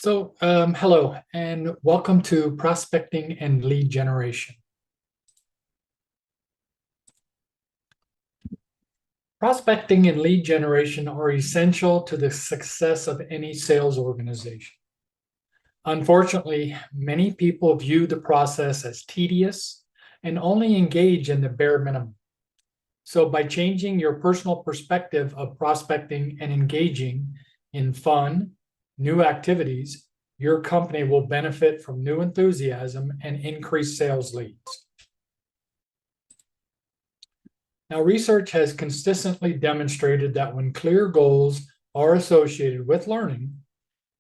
Hello and welcome to Prospecting and Lead Generation. Prospecting and lead generation are essential to the success of any sales organization. Unfortunately, many people view the process as tedious and only engage in the bare minimum. So by changing your personal perspective of prospecting and engaging in fun, new activities, your company will benefit from new enthusiasm and increased sales leads. Now, research has consistently demonstrated that when clear goals are associated with learning,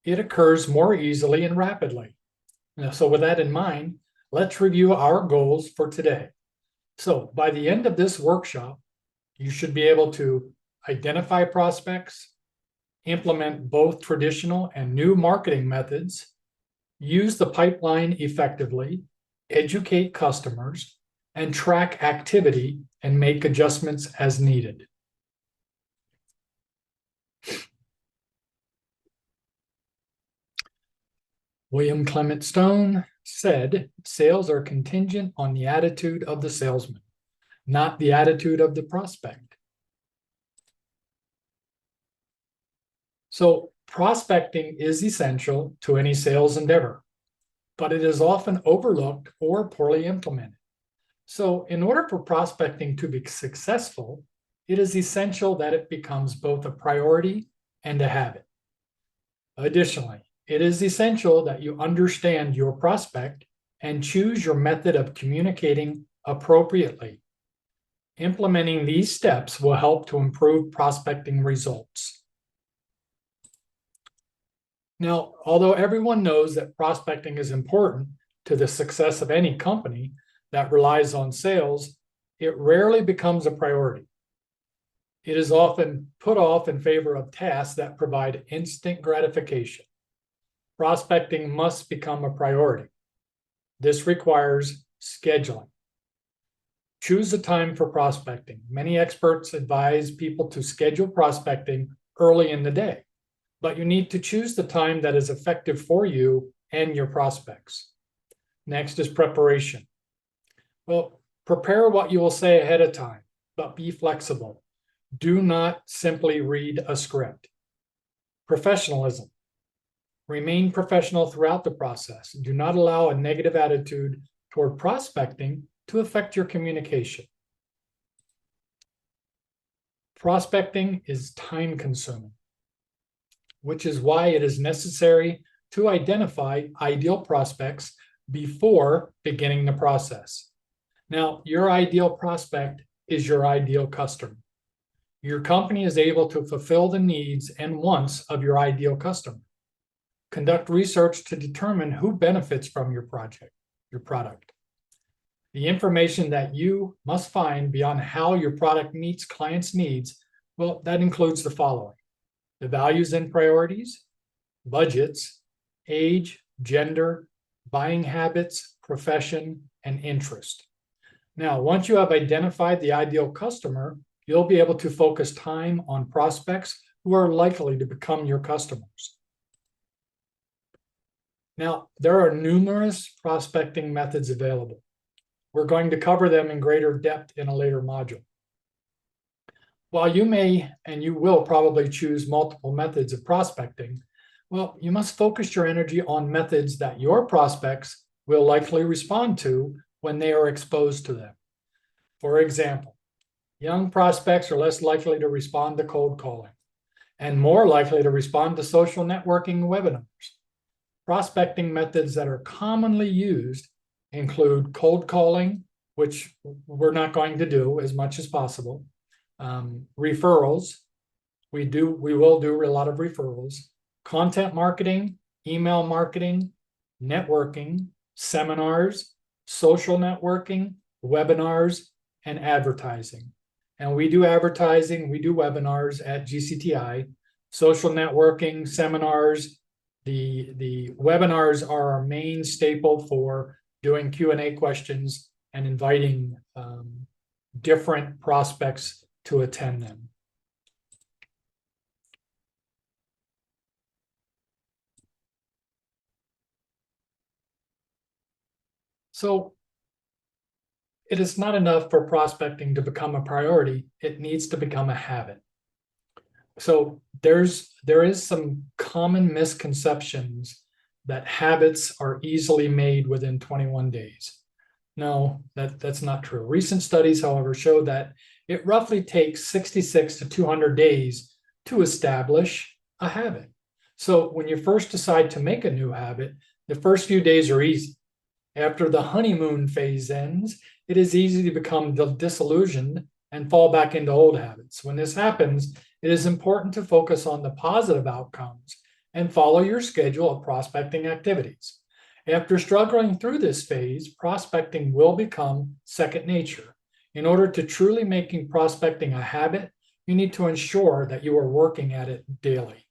it occurs more easily and rapidly. So with that in mind, let's review our goals for today. So by the end of this workshop, you should be able to identify prospects, implement both traditional and new marketing methods, use the pipeline effectively, educate customers, and track activity and make adjustments as needed. William Clement Stone said, "Sales are contingent on the attitude of the salesman, not the attitude of the prospect." So prospecting is essential to any sales endeavor, but it is often overlooked or poorly implemented. So in order for prospecting to be successful, it is essential that it becomes both a priority and a habit. Additionally, it is essential that you understand your prospect and choose your method of communicating appropriately. Implementing these steps will help to improve prospecting results. Now, although everyone knows that prospecting is important to the success of any company that relies on sales, it rarely becomes a priority. It is often put off in favor of tasks that provide instant gratification. Prospecting must become a priority. This requires scheduling. Choose a time for prospecting. Many experts advise people to schedule prospecting early in the day, but you need to choose the time that is effective for you and your prospects. Next is preparation. Well, prepare what you will say ahead of time, but be flexible. Do not simply read a script. Professionalism. Remain professional throughout the process. Do not allow a negative attitude toward prospecting to affect your communication. Prospecting is time-consuming, which is why it is necessary to identify ideal prospects before beginning the process. Now, your ideal prospect is your ideal customer. Your company is able to fulfill the needs and wants of your ideal customer. Conduct research to determine who benefits from your product. The information that you must find beyond how your product meets clients' needs, well, that includes the following: the values and priorities, budgets, age, gender, buying habits, profession, and interest. Now, once you have identified the ideal customer, you'll be able to focus time on prospects who are likely to become your customers. Now, there are numerous prospecting methods available. We're going to cover them in greater depth in a later module. While you may and you will probably choose multiple methods of prospecting, well, you must focus your energy on methods that your prospects will likely respond to when they are exposed to them. For example, young prospects are less likely to respond to cold calling and more likely to respond to social networking webinars. Prospecting methods that are commonly used include cold calling, which we're not going to do as much as possible, referrals. We will do a lot of referrals, content marketing, email marketing, networking, seminars, social networking, webinars, and advertising. And we do advertising, we do webinars at GCTI, social networking, seminars. The webinars are our main staple for doing Q&A questions and inviting different prospects to attend them. So it is not enough for prospecting to become a priority. It needs to become a habit. So there is some common misconceptions that habits are easily made within 21 days. No, that's not true. Recent studies, however, show that it roughly takes 66 to 200 days to establish a habit. So when you first decide to make a new habit, the first few days are easy. After the honeymoon phase ends, it is easy to become disillusioned and fall back into old habits. When this happens, it is important to focus on the positive outcomes and follow your schedule of prospecting activities. After struggling through this phase, prospecting will become second nature. In order to truly making prospecting a habit, you need to ensure that you are working at it daily.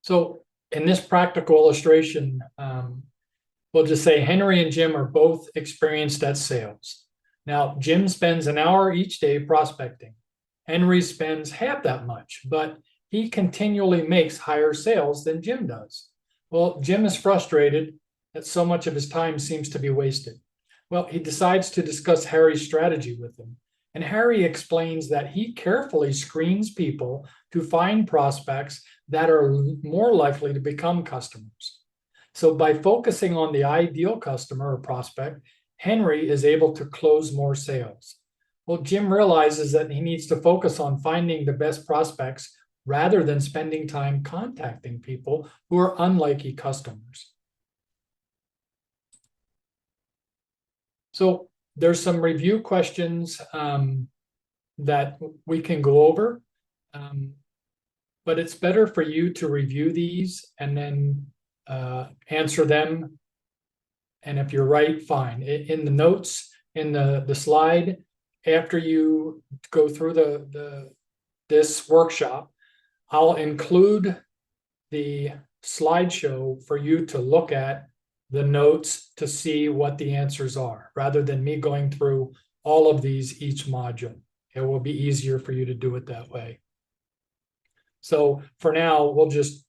So in this practical illustration, we'll just say Henry and Jim are both experienced at sales. Now, Jim spends an hour each day prospecting. Henry spends half that much, but he continually makes higher sales than Jim does. Well, Jim is frustrated that so much of his time seems to be wasted. Well, he decides to discuss Harry's strategy with him. And Harry explains that he carefully screens people to find prospects that are more likely to become customers. So by focusing on the ideal customer or prospect, Henry is able to close more sales. Well, Jim realizes that he needs to focus on finding the best prospects rather than spending time contacting people who are unlikely customers. So there's some review questions that we can go over, but it's better for you to review these and then answer them. And if you're right, fine. In the notes, in the slide, after you go through this workshop, I'll include the slideshow for you to look at the notes to see what the answers are, rather than me going through all of these each module. It will be easier for you to do it that way. So for now, we'll just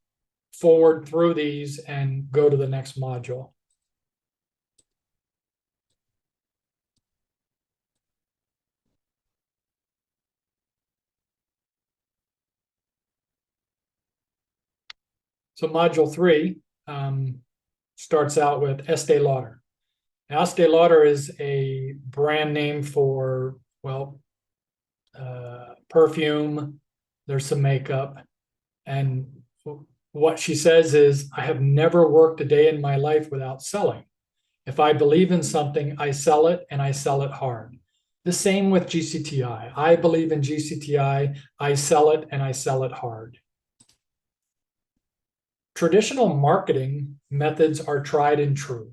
forward through these and go to the next module. So module 3 starts out with Estee Lauder. Now, Estee Lauder is a brand name for, well, perfume. There's some makeup. And what she says is, I have never worked a day in my life without selling. If I believe in something, I sell it, and I sell it hard. The same with GCTI. I believe in GCTI, I sell it, and I sell it hard. Traditional marketing methods are tried and true.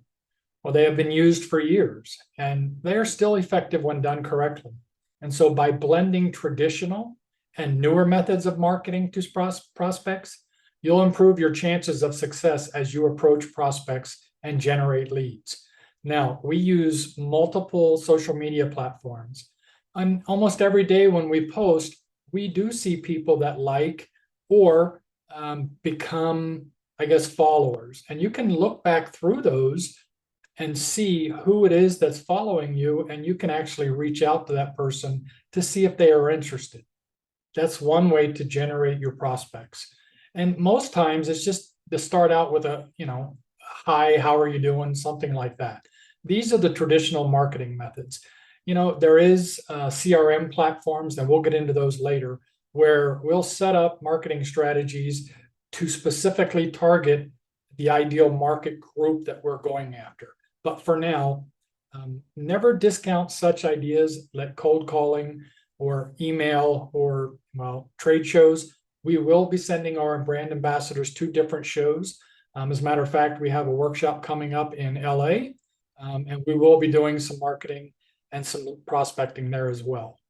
Well, they have been used for years, and they are still effective when done correctly. And so by blending traditional and newer methods of marketing to prospects, you'll improve your chances of success as you approach prospects and generate leads. Now, we use multiple social media platforms. And almost every day when we post, we do see people that like or become, I guess, followers. And you can look back through those and see who it is that's following you, and you can actually reach out to that person to see if they are interested. That's one way to generate your prospects. And most times it's just to start out with a, hi, how are you doing? Something like that. These are the traditional marketing methods. There is CRM platforms, and we'll get into those later, where we'll set up marketing strategies to specifically target the ideal market group that we're going after. But for now, never discount such ideas like cold calling or email or, trade shows. We will be sending our brand ambassadors to different shows. As a matter of fact, we have a workshop coming up in LA, and we will be doing some marketing and some prospecting there as well.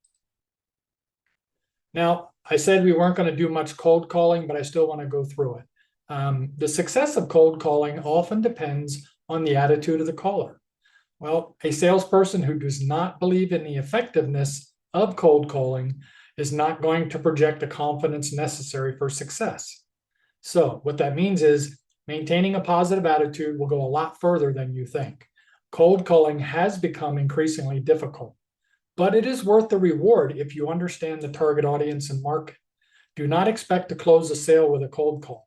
Now, I said we weren't going to do much cold calling, but I still want to go through it. The success of cold calling often depends on the attitude of the caller. Well, a salesperson who does not believe in the effectiveness of cold calling is not going to project the confidence necessary for success. So what that means is Maintaining a positive attitude will go a lot further than you think. Cold calling has become increasingly difficult, but it is worth the reward if you understand the target audience and market. Do not expect to close a sale with a cold call.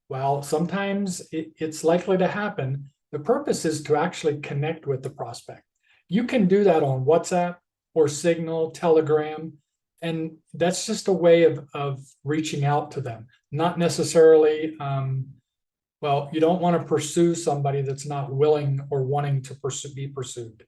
While sometimes it's likely to happen, the purpose is to actually connect with the prospect. You can do that on WhatsApp or Signal, Telegram, and that's just a way of reaching out to them. Not necessarily, well, you don't want to pursue somebody that's not willing or wanting to be pursued.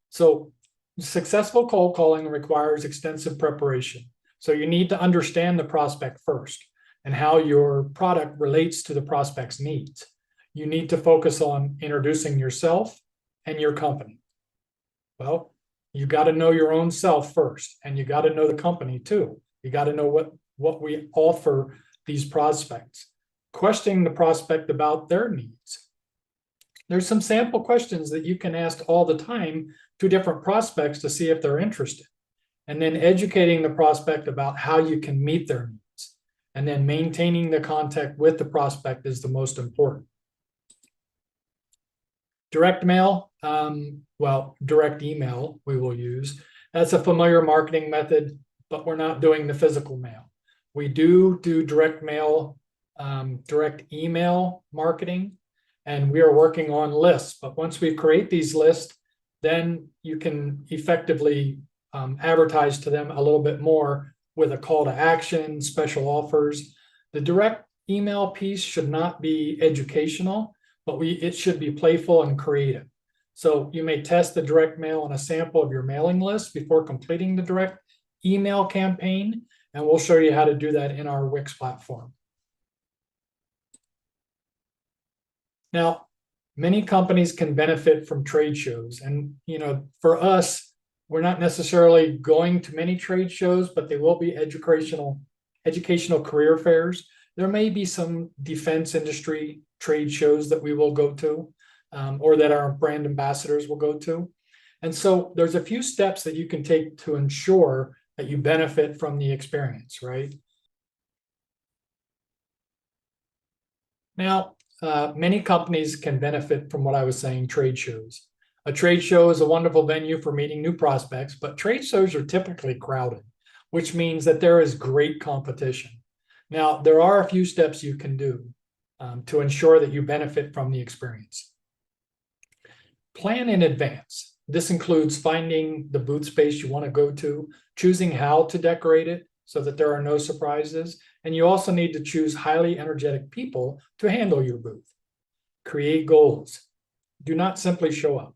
So successful cold calling requires extensive preparation. So you need to understand the prospect first and how your product relates to the prospect's needs. You need to focus on introducing yourself and your company. Well, you got to know your own self first, and you got to know the company too. You got to know what we offer these prospects. Questioning the prospect about their needs. There's some sample questions that you can ask all the time to different prospects to see if they're interested. And then educating the prospect about how you can meet their needs. And then maintaining the contact with the prospect is the most important. Direct mail, direct email we will use. That's a familiar marketing method, but we're not doing the physical mail. We do direct mail, direct email marketing, and we are working on lists. But once we create these lists, then you can effectively advertise to them a little bit more with a call to action, special offers. The direct email piece should not be educational, but it should be playful and creative. So you may test the direct mail on a sample of your mailing list before completing the direct email campaign, and we'll show you how to do that in our Wix platform. Now, many companies can benefit from trade shows, and for us, we're not necessarily going to many trade shows, but they will be educational career fairs. There may be some defense industry trade shows that we will go to, or that our brand ambassadors will go to. And so there's a few steps that you can take to ensure that you benefit from the experience, right? Now, many companies can benefit from what I was saying, trade shows. A trade show is a wonderful venue for meeting new prospects, but trade shows are typically crowded, which means that there is great competition. Now, there are a few steps you can do to ensure that you benefit from the experience. Plan in advance. This includes finding the booth space you want to go to, choosing how to decorate it so that there are no surprises, and you also need to choose highly energetic people to handle your booth. Create goals. Do not simply show up.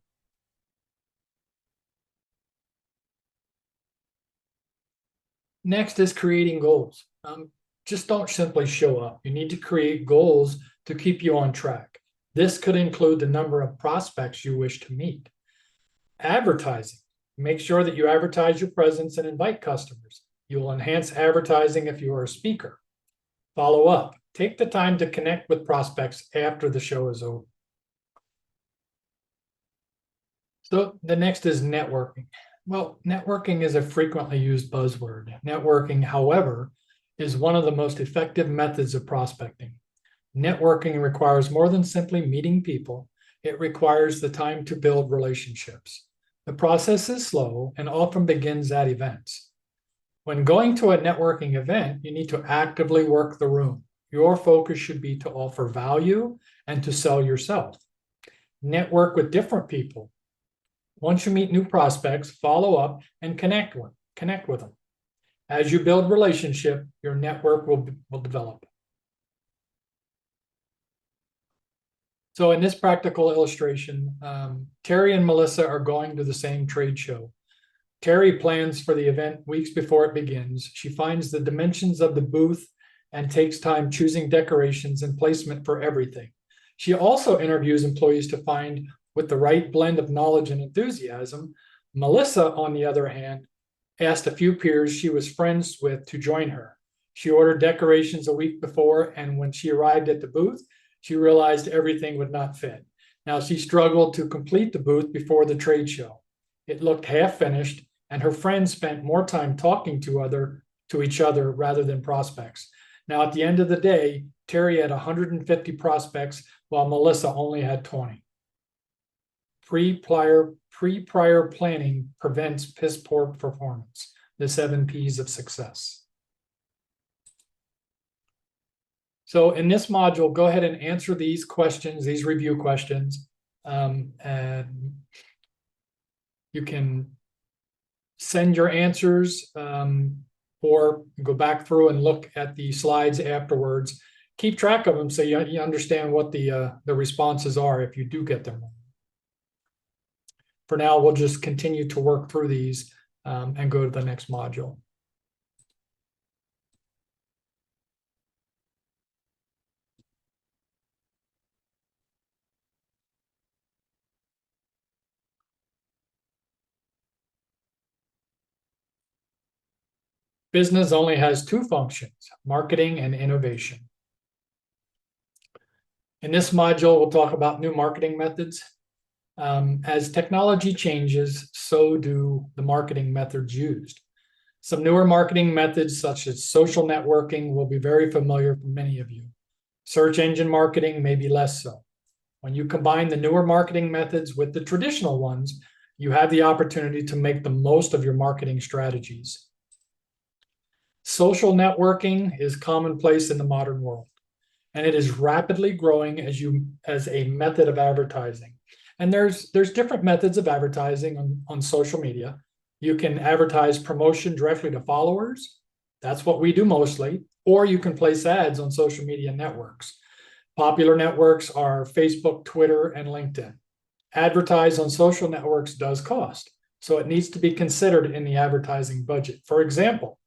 Next is creating goals. Just don't simply show up. You need to create goals to keep you on track. This could include the number of prospects you wish to meet. Advertising. Make sure that you advertise your presence and invite customers. You will enhance advertising if you are a speaker. Follow up. Take the time to connect with prospects after the show is over. So the next is networking. Well, networking is a frequently used buzzword. Networking, however, is one of the most effective methods of prospecting. Networking requires more than simply meeting people. It requires the time to build relationships. The process is slow and often begins at events. When going to a networking event, you need to actively work the room. Your focus should be to offer value and to sell yourself. Network with different people. Once you meet new prospects, follow up and connect with them. As you build relationship, your network will develop. So in this practical illustration, Terry and Melissa are going to the same trade show. Terry plans for the event weeks before it begins. She finds the dimensions of the booth and takes time choosing decorations and placement for everything. She also interviews employees to find with the right blend of knowledge and enthusiasm. Melissa, on the other hand, asked a few peers she was friends with to join her. She ordered decorations a week before, and when she arrived at the booth, she realized everything would not fit. Now, she struggled to complete the booth before the trade show. It looked half finished, and her friends spent more time talking to each other rather than prospects. Now, at the end of the day, Terry had 150 prospects, while Melissa only had 20. Pre-prior planning prevents piss poor performance. The 7 P's of success. So in this module, go ahead and answer these questions, these review questions, and you can send your answers or go back through and look at the slides afterwards. Keep track of them so you understand what the responses are if you do get them wrong. For now, we'll just continue to work through these and go to the next module. Business only has 2 functions, marketing and innovation. In this module, we'll talk about new marketing methods. As technology changes, so do the marketing methods used. Some newer marketing methods, such as social networking, will be very familiar for many of you. Search engine marketing may be less so. When you combine the newer marketing methods with the traditional ones, you have the opportunity to make the most of your marketing strategies. Social networking is commonplace in the modern world, and it is rapidly growing as a method of advertising. And there's different methods of advertising on social media. You can advertise promotion directly to followers. That's what we do mostly. Or you can place ads on social media networks. Popular networks are Facebook, Twitter, and LinkedIn. Advertise on social networks does cost, so it needs to be considered in the advertising budget. For example,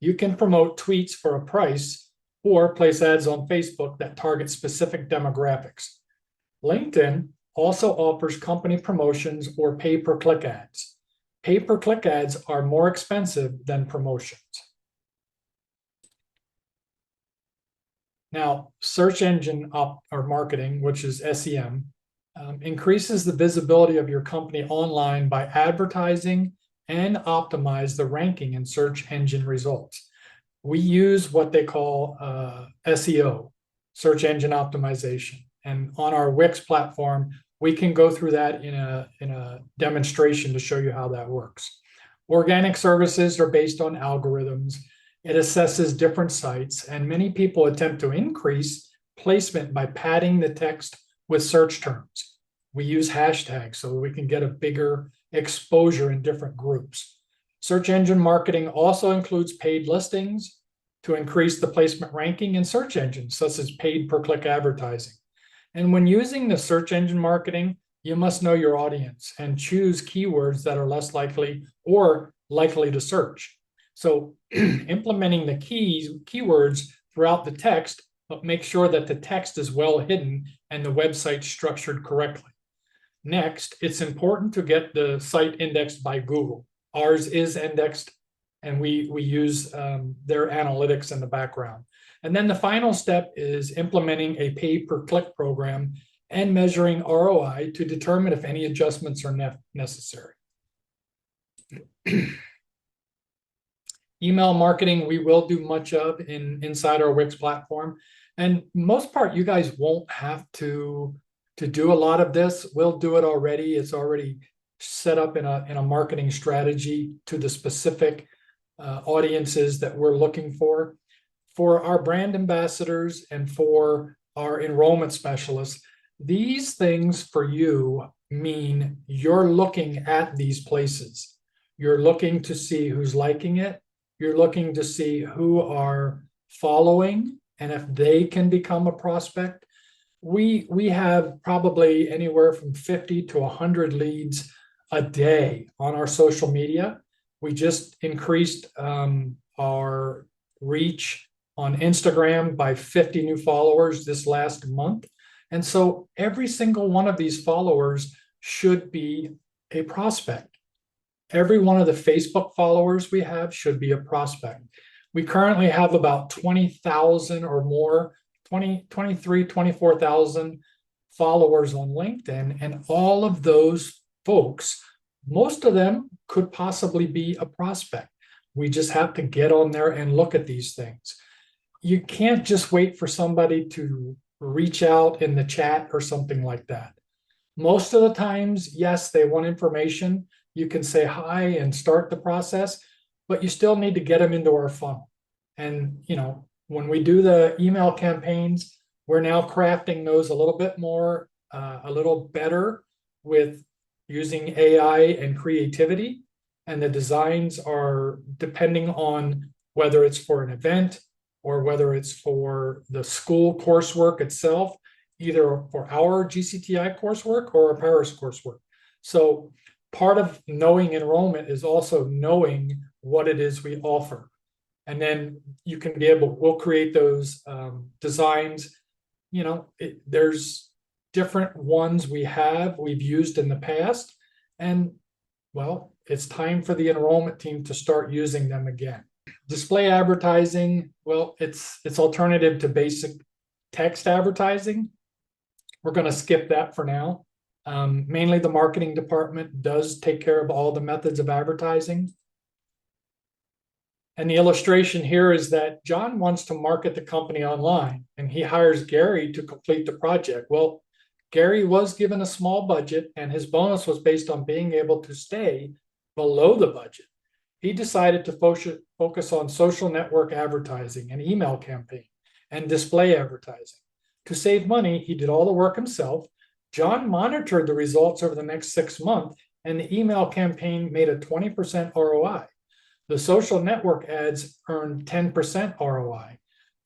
you can promote tweets for a price or place ads on Facebook that target specific demographics. LinkedIn also offers company promotions or pay-per-click ads. Pay-per-click ads are more expensive than promotions. Now, search engine or marketing, which is SEM, increases the visibility of your company online by advertising and optimize the ranking in search engine results. We use what they call SEO, search engine optimization. And on our Wix platform, we can go through that in a demonstration to show you how that works. Organic services are based on algorithms. It assesses different sites, and many people attempt to increase placement by padding the text with search terms. We use hashtags so we can get a bigger exposure in different groups. Search engine marketing also includes paid listings to increase the placement ranking in search engines, such as paid per-click advertising. And when using the search engine marketing, you must know your audience and choose keywords that are less likely or likely to search. So implementing the keywords throughout the text, but make sure that the text is well hidden and the website structured correctly. Next, it's important to get the site indexed by Google. Ours is indexed, and we use their analytics in the background. And then the final step is implementing a pay-per-click program and measuring ROI to determine if any adjustments are necessary. Email marketing, we will do much of inside our Wix platform. And most part, you guys won't have to do a lot of this. We'll do it already. It's already set up in a marketing strategy to the specific audiences that we're looking for. For our brand ambassadors and for our enrollment specialists, these things for you mean you're looking at these places. You're looking to see who's liking it. You're looking to see who are following and if they can become a prospect. We have probably anywhere from 50 to 100 leads a day on our social media. We just increased our reach on Instagram by 50 new followers this last month. And so every single one of these followers should be a prospect. Every one of the Facebook followers we have should be a prospect. We currently have about 20,000 or more, 23, 24,000 followers on LinkedIn. And all of those folks, most of them could possibly be a prospect. We just have to get on there and look at these things. you can't just wait for somebody to reach out in the chat or something like that. Most of the times, yes, they want information. You can say hi and start the process, but you still need to get them into our funnel. And, when we do the email campaigns, we're now crafting those a little bit more, a little better with using AI and creativity. And the designs are depending on whether it's for an event or whether it's for the school coursework itself, either for our GCTI coursework or our Paris coursework. So part of knowing enrollment is also knowing what it is we offer. And then you can we'll create those designs. There's different ones we've used in the past. And well, it's time for the enrollment team to start using them again. Display advertising, well, it's alternative to basic text advertising. We're going to skip that for now. Mainly the marketing department does take care of all the methods of advertising. And the illustration here is that John wants to market the company online, and he hires Gary to complete the project. Well, Gary was given a small budget, and his bonus was based on being able to stay below the budget. He decided to focus on social network advertising and email campaign and display advertising. To save money, he did all the work himself. John monitored the results over the next 6 months, and the email campaign made a 20% ROI. The social network ads earned 10% ROI.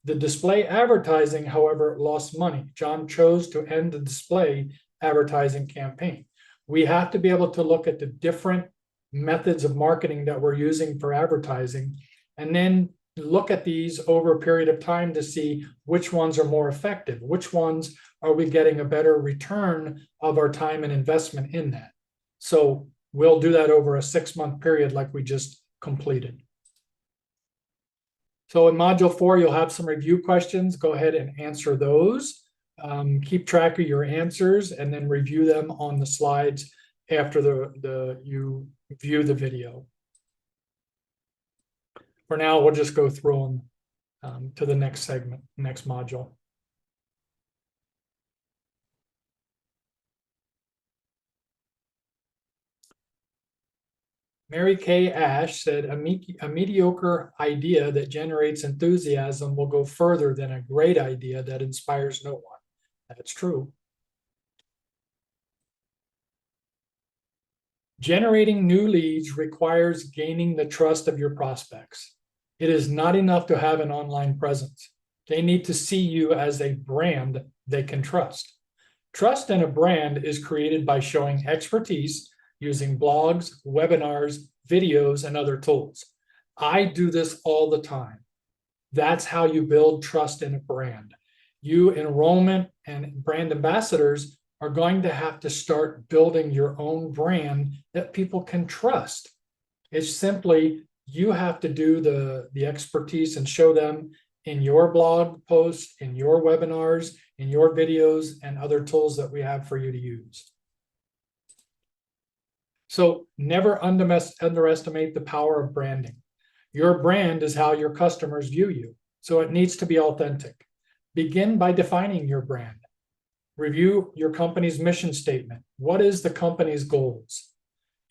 The display advertising, however, lost money. John chose to end the display advertising campaign. We have to be able to look at the different methods of marketing that we're using for advertising, and then look at these over a period of time to see which ones are more effective, which ones are we getting a better return of our time and investment in that. So we'll do that over a 6-month period like we just completed. So in module 4, you'll have some review questions. Go ahead and answer those. Keep track of your answers and then review them on the slides after you view the video. For now, we'll just go through them to the next segment, next module. Mary Kay Ash said, a mediocre idea that generates enthusiasm will go further than a great idea that inspires no one. That's true. Generating new leads requires gaining the trust of your prospects. It is not enough to have an online presence. They need to see you as a brand they can trust. Trust in a brand is created by showing expertise using blogs, webinars, videos, and other tools. I do this all the time. That's how you build trust in a brand. You, enrollment and brand ambassadors, are going to have to start building your own brand that people can trust. It's simply, you have to do the expertise and show them in your blog posts, in your webinars, in your videos, and other tools that we have for you to use. So never underestimate the power of branding. Your brand is how your customers view you, so it needs to be authentic. Begin by defining your brand. Review your company's mission statement. What is the company's goals?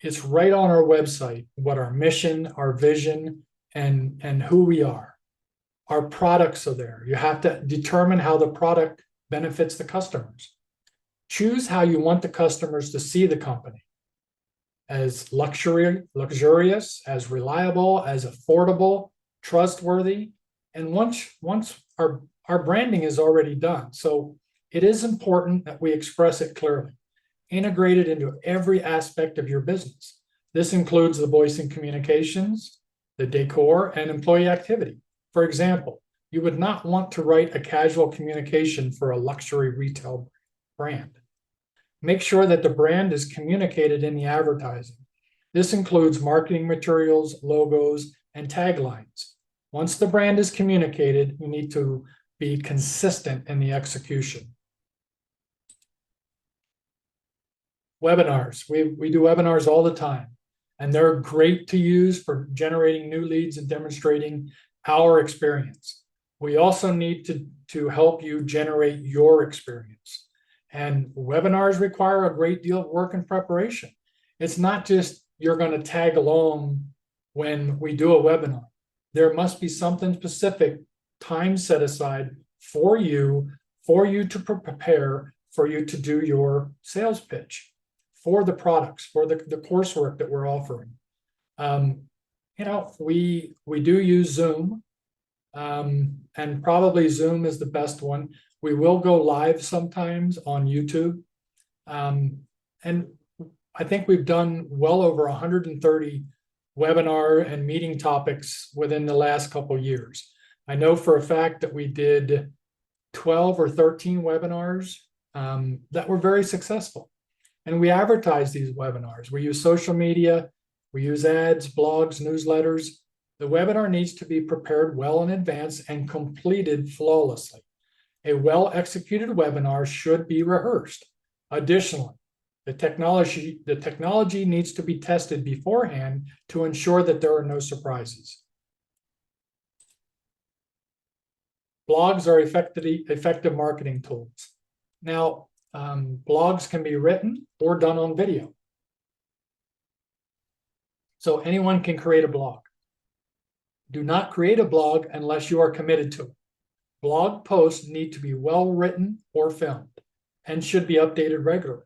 It's right on our website, what our mission, our vision, and who we are. Our products are there. You have to determine how the product benefits the customers. Choose how you want the customers to see the company. As luxurious, as reliable, as affordable, trustworthy. And once our branding is already done. So it is important that we express it clearly, integrate it into every aspect of your business. This includes the voice and communications, the decor, and employee activity. For example, you would not want to write a casual communication for a luxury retail brand. Make sure that the brand is communicated in the advertising. This includes marketing materials, logos, and taglines. Once the brand is communicated, you need to be consistent in the execution. Webinars. We do webinars all the time, and they're great to use for generating new leads and demonstrating our experience. We also need to help you generate your experience. And webinars require a great deal of work and preparation. It's not just you're going to tag along when we do a webinar. There must be something specific, time set aside for you to prepare, for you to do your sales pitch for the products, for the coursework that we're offering. We do use Zoom, and probably Zoom is the best one. We will go live sometimes on YouTube. And I think we've done well over 130 webinar and meeting topics within the last couple of years. I know for a fact that we did 12 or 13 webinars that were very successful. And we advertise these webinars. We use social media, we use ads, blogs, newsletters. The webinar needs to be prepared well in advance and completed flawlessly. A well-executed webinar should be rehearsed. Additionally, the technology needs to be tested beforehand to ensure that there are no surprises. Blogs are effective marketing tools. Now, blogs can be written or done on video. So anyone can create a blog. Do not create a blog unless you are committed to it. Blog posts need to be well written or filmed and should be updated regularly.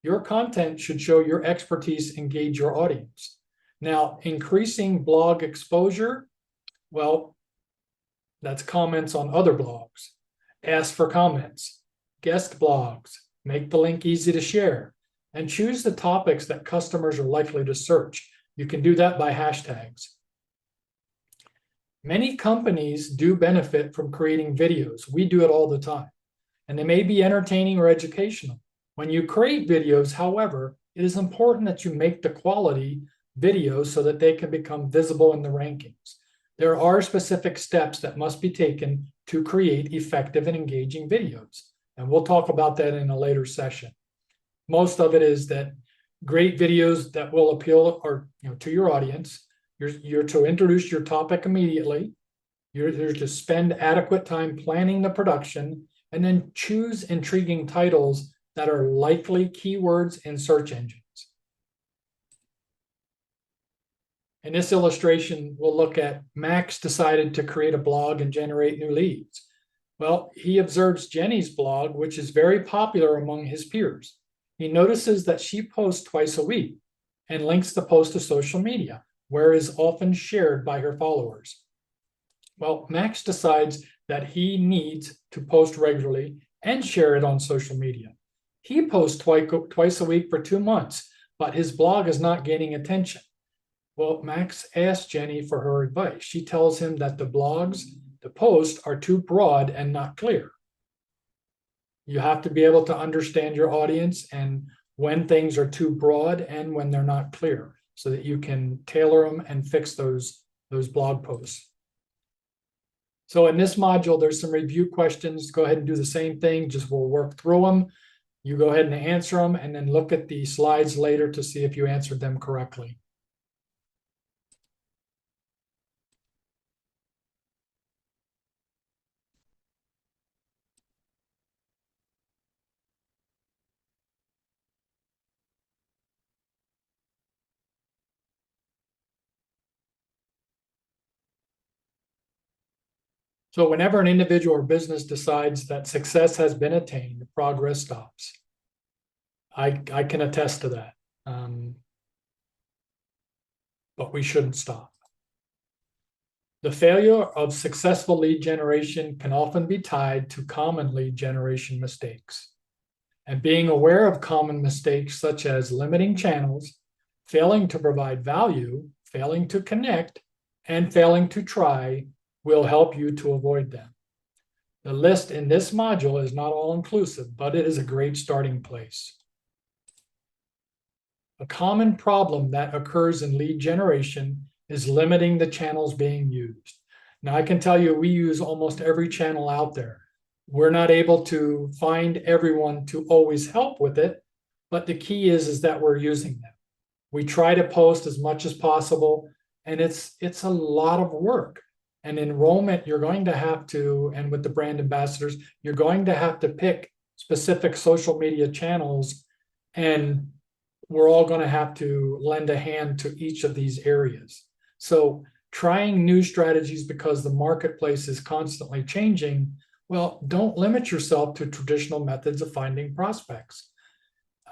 Your content should show your expertise, engage your audience. Now, increasing blog exposure, well, that's comments on other blogs. Ask for comments, guest blogs, make the link easy to share, and choose the topics that customers are likely to search. You can do that by hashtags. Many companies do benefit from creating videos. We do it all the time, and they may be entertaining or educational. When you create videos, however, it is important that you make the quality videos so that they can become visible in the rankings. There are specific steps that must be taken to create effective and engaging videos, and we'll talk about that in a later session. Most of it is that great videos that will appeal to your audience. You're to introduce your topic immediately. You're to spend adequate time planning the production, and then choose intriguing titles that are likely keywords in search engines. In this illustration, we'll look at Max decided to create a blog and generate new leads. Well, he observes Jenny's blog, which is very popular among his peers. He notices that she posts twice a week and links the post to social media, where it is often shared by her followers. Well, Max decides that he needs to post regularly and share it on social media. He posts twice a week for 2 months, but his blog is not gaining attention. Well, Max asks Jenny for her advice. She tells him that the posts are too broad and not clear. You have to be able to understand your audience and when things are too broad and when they're not clear, so that you can tailor them and fix those blog posts. So in this module, there's some review questions. Go ahead and do the same thing, just we'll work through them. You go ahead and answer them, and then look at the slides later to see if you answered them correctly. So whenever an individual or business decides that success has been attained, progress stops. I can attest to that. But we shouldn't stop. The failure of successful lead generation can often be tied to common lead generation mistakes. And being aware of common mistakes such as limiting channels, failing to provide value, failing to connect, and failing to try will help you to avoid them. The list in this module is not all inclusive, but it is a great starting place. A common problem that occurs in lead generation is limiting the channels being used. Now, I can tell you we use almost every channel out there. We're not able to find everyone to always help with it, but the key is that we're using them. We try to post as much as possible, and it's a lot of work. And enrollment, you're going to have to, and with the brand ambassadors, you're going to have to pick specific social media channels, and we're all going to have to lend a hand to each of these areas. So trying new strategies because the marketplace is constantly changing, well, don't limit yourself to traditional methods of finding prospects.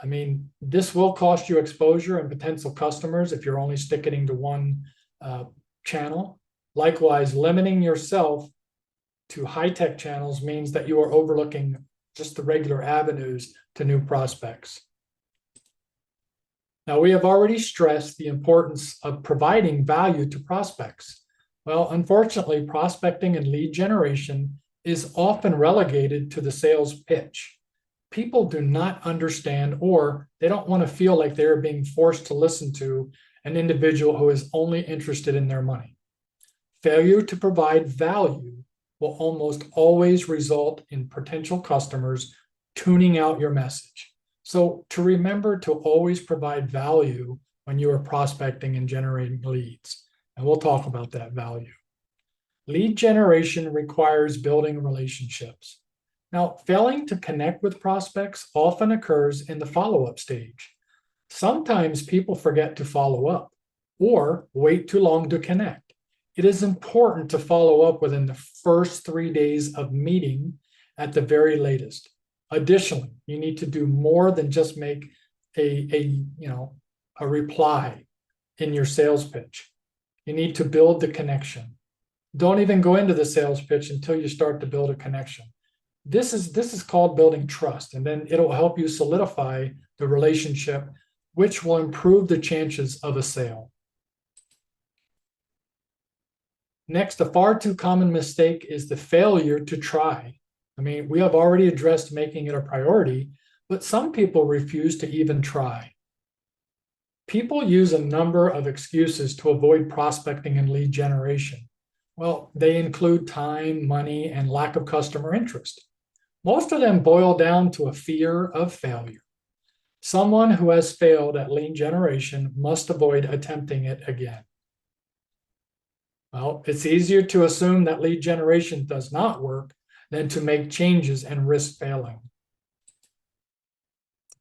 I mean, this will cost you exposure and potential customers if you're only sticking to one channel. Likewise, limiting yourself to high-tech channels means that you are overlooking just the regular avenues to new prospects. Now, we have already stressed the importance of providing value to prospects. Well, unfortunately, prospecting and lead generation is often relegated to the sales pitch. People do not understand, or they don't want to feel like they're being forced to listen to an individual who is only interested in their money. Failure to provide value will almost always result in potential customers tuning out your message. So to remember to always provide value when you are prospecting and generating leads. And we'll talk about that value. Lead generation requires building relationships. Now, failing to connect with prospects often occurs in the follow-up stage. Sometimes people forget to follow up or wait too long to connect. It is important to follow up within the first 3 days of meeting at the very latest. Additionally, you need to do more than just make a reply in your sales pitch. You need to build the connection. Don't even go into the sales pitch until you start to build a connection. This is called building trust, and then it'll help you solidify the relationship, which will improve the chances of a sale. Next, a far too common mistake is the failure to try. I mean, we have already addressed making it a priority, but some people refuse to even try. People use a number of excuses to avoid prospecting and lead generation. Well, they include time, money, and lack of customer interest. Most of them boil down to a fear of failure. Someone who has failed at lead generation must avoid attempting it again. Well, it's easier to assume that lead generation does not work than to make changes and risk failing.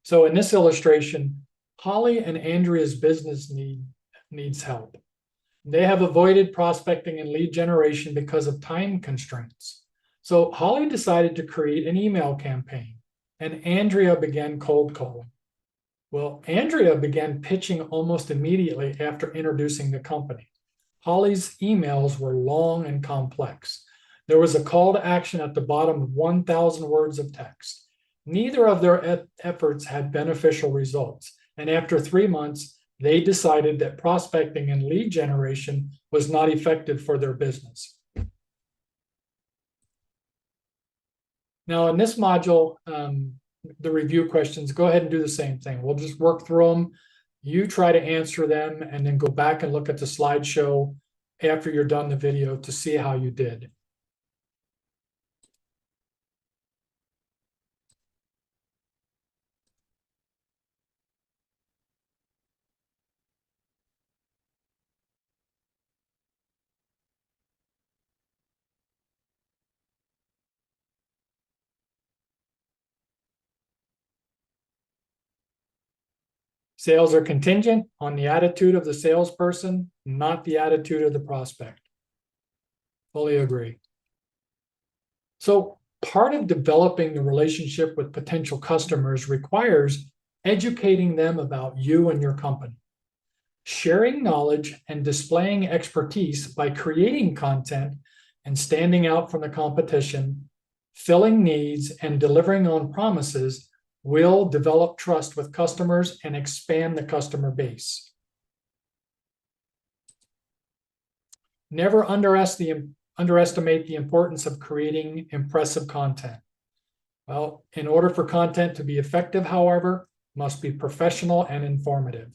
So in this illustration, Holly and Andrea's business needs help. They have avoided prospecting and lead generation because of time constraints. So Holly decided to create an email campaign, and Andrea began cold calling. Well, Andrea began pitching almost immediately after introducing the company. Holly's emails were long and complex. There was a call to action at the bottom of 1,000 words of text. Neither of their efforts had beneficial results, and after 3 months, they decided that prospecting and lead generation was not effective for their business. Now, in this module, the review questions, go ahead and do the same thing. We'll just work through them. You try to answer them and then go back and look at the slideshow after you're done the video to see how you did. Sales are contingent on the attitude of the salesperson, not the attitude of the prospect. Fully agree. So part of developing the relationship with potential customers requires educating them about you and your company. Sharing knowledge and displaying expertise by creating content and standing out from the competition, filling needs, and delivering on promises will develop trust with customers and expand the customer base. Never underestimate the importance of creating impressive content. Well, in order for content to be effective, however, it must be professional and informative.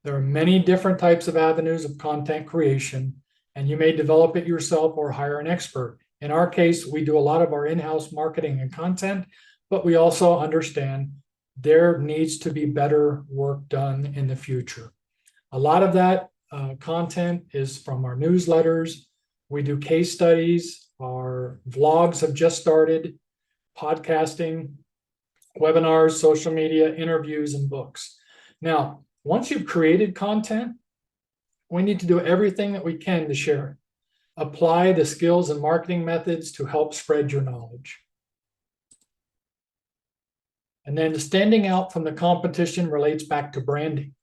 There are many different types of avenues of content creation, and you may develop it yourself or hire an expert. In our case, we do a lot of our in-house marketing and content, but we also understand there needs to be better work done in the future. A lot of that content is from our newsletters, We do case studies. Our vlogs have just started, podcasting, webinars, social media, interviews, and books. Now, once you've created content, we need to do everything that we can to share it. Apply the skills and marketing methods to help spread your knowledge. And then standing out from the competition relates back to branding.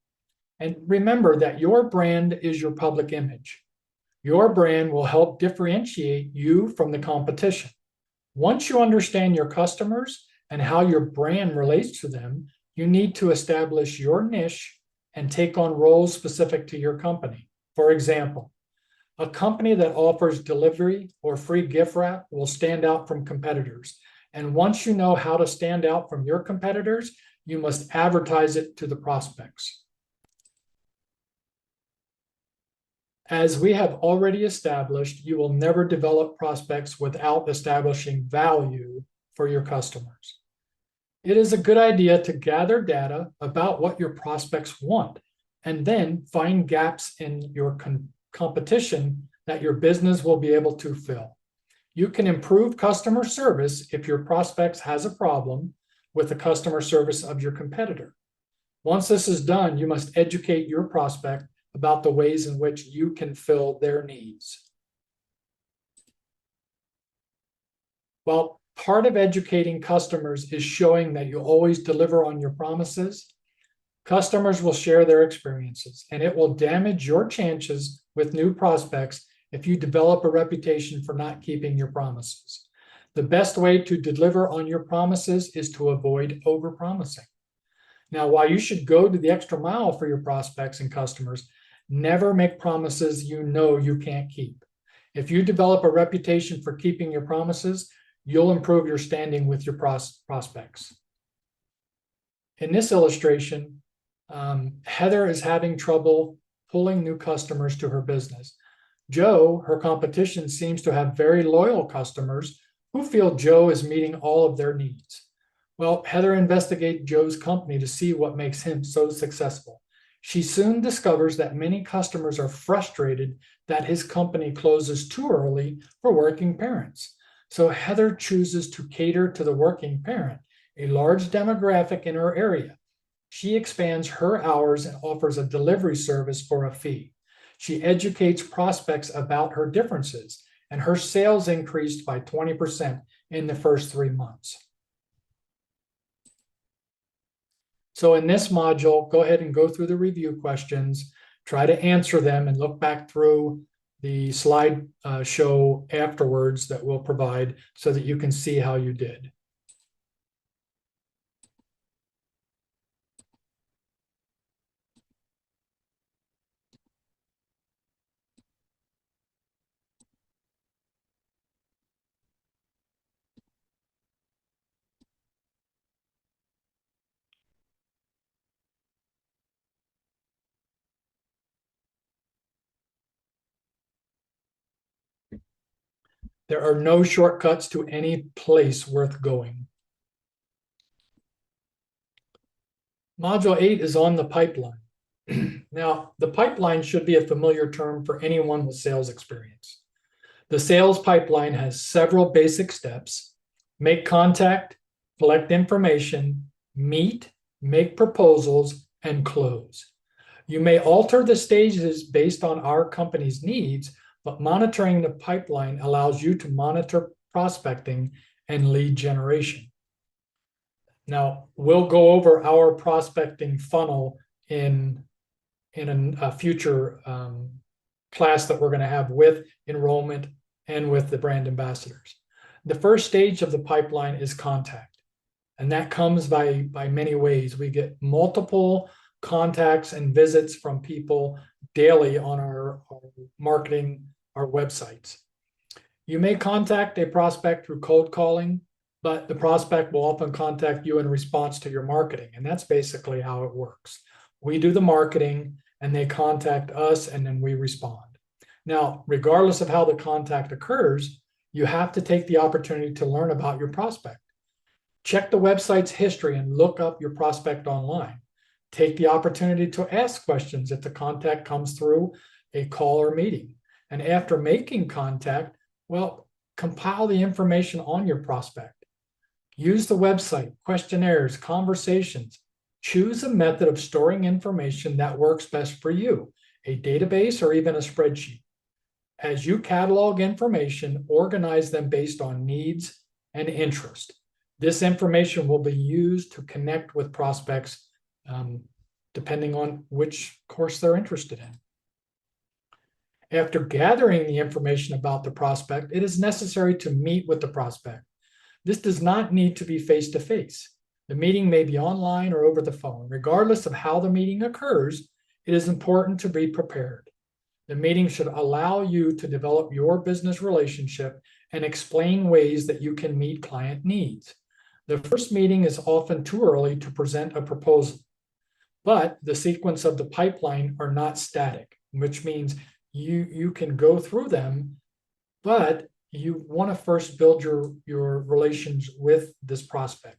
And remember that your brand is your public image. Your brand will help differentiate you from the competition. Once you understand your customers and how your brand relates to them, you need to establish your niche and take on roles specific to your company. For example, a company that offers delivery or free gift wrap will stand out from competitors. And once you know how to stand out from your competitors, you must advertise it to the prospects. As we have already established, you will never develop prospects without establishing value for your customers. It is a good idea to gather data about what your prospects want, and then find gaps in your competition that your business will be able to fill. You can improve customer service if your prospects has a problem with the customer service of your competitor. Once this is done, you must educate your prospect about the ways in which you can fill their needs. Well, part of educating customers is showing that you always deliver on your promises. Customers will share their experiences, and it will damage your chances with new prospects if you develop a reputation for not keeping your promises. The best way to deliver on your promises is to avoid overpromising. Now, while you should go to the extra mile for your prospects and customers, never make promises you know you can't keep. If you develop a reputation for keeping your promises, you'll improve your standing with your prospects. In this illustration, Heather is having trouble pulling new customers to her business. Joe, her competition, seems to have very loyal customers who feel Joe is meeting all of their needs. Well, Heather investigates Joe's company to see what makes him so successful. She soon discovers that many customers are frustrated that his company closes too early for working parents. So Heather chooses to cater to the working parent, a large demographic in her area. She expands her hours and offers a delivery service for a fee. She educates prospects about her differences, and her sales increased by 20% in the first 3 months. So in this module, go ahead and go through the review questions, try to answer them, and look back through the slide show afterwards that we'll provide so that you can see how you did. There are no shortcuts to any place worth going. Module 8 is on the pipeline. Now, the pipeline should be a familiar term for anyone with sales experience. The sales pipeline has several basic steps: make contact, collect information, meet, make proposals, and close. You may alter the stages based on our company's needs, but monitoring the pipeline allows you to monitor prospecting and lead generation. Now, we'll go over our prospecting funnel in a future class that we're going to have with enrollment and with the brand ambassadors. The first stage of the pipeline is contact, and that comes by many ways. We get multiple contacts and visits from people daily on our marketing, our websites. You may contact a prospect through cold calling, but the prospect will often contact you in response to your marketing, and that's basically how it works. We do the marketing, and they contact us, and then we respond. Now, regardless of how the contact occurs, you have to take the opportunity to learn about your prospect. Check the website's history and look up your prospect online. Take the opportunity to ask questions if the contact comes through a call or meeting. And after making contact, well, compile the information on your prospect. Use the website, questionnaires, conversations. Choose a method of storing information that works best for you, a database or even a spreadsheet. As you catalog information, organize them based on needs and interest. This information will be used to connect with prospects depending on which course they're interested in. After gathering the information about the prospect, it is necessary to meet with the prospect. This does not need to be face-to-face. The meeting may be online or over the phone. Regardless of how the meeting occurs, it is important to be prepared. The meeting should allow you to develop your business relationship and explain ways that you can meet client needs. The first meeting is often too early to present a proposal, but the sequence of the pipeline are not static, which means you can go through them, but you want to first build your relations with this prospect.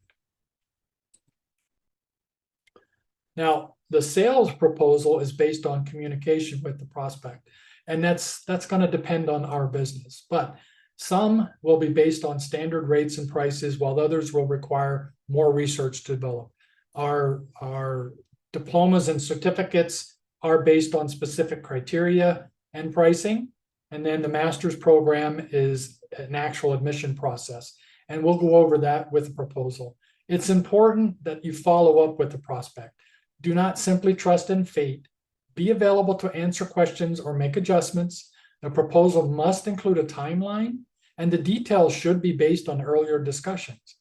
Now, the sales proposal is based on communication with the prospect, and that's going to depend on our business. But some will be based on standard rates and prices, while others will require more research to develop. Our diplomas and certificates are based on specific criteria and pricing. And then the master's program is an actual admission process. And we'll go over that with the proposal. It's important that you follow up with the prospect. Do not simply trust in fate. Be available to answer questions or make adjustments. The proposal must include a timeline, and the details should be based on earlier discussions.